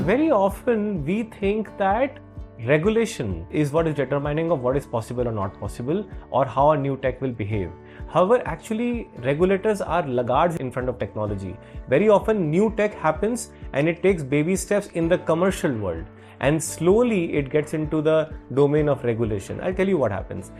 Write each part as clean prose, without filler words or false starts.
very often we think that regulation is what is determining of what is possible or not possible, or how a new tech will behave. However, actually regulators are laggards in front of technology. Very often new tech happens and it takes baby steps in the commercial world, and slowly it gets into the domain of regulation. I'll tell you what happens.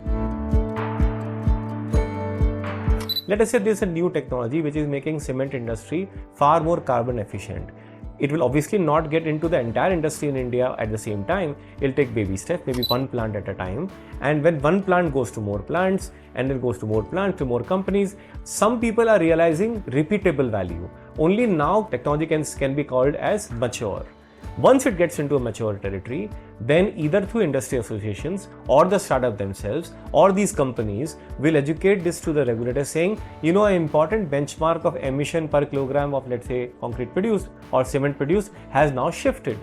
Let us say there's a new technology which is making cement industry far more carbon efficient. It will obviously not get into the entire industry in India at the same time. It'll take baby steps, maybe one plant at a time. And when one plant goes to more plants, and then goes to more plants, to more companies, some people are realizing repeatable value. Only now technology can be called as mature. Once it gets into a mature territory, then either through industry associations or the startup themselves or these companies will educate this to the regulator, saying, you know, an important benchmark of emission per kilogram of, let's say, concrete produced or cement produced has now shifted.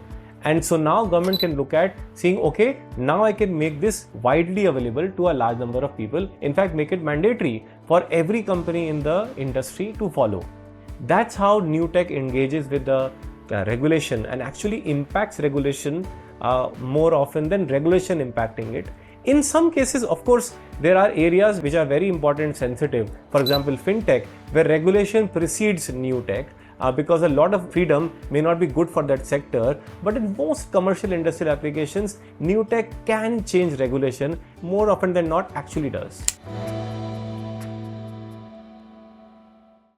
And so now government can look at saying, okay, now I can make this widely available to a large number of people. In fact, make it mandatory for every company in the industry to follow. That's how new tech engages with the regulation and actually impacts regulation more often than regulation impacting it. In some cases, of course, there are areas which are very important and sensitive. For example, fintech, where regulation precedes new tech because a lot of freedom may not be good for that sector. But in most commercial industrial applications, new tech can change regulation more often than not actually does.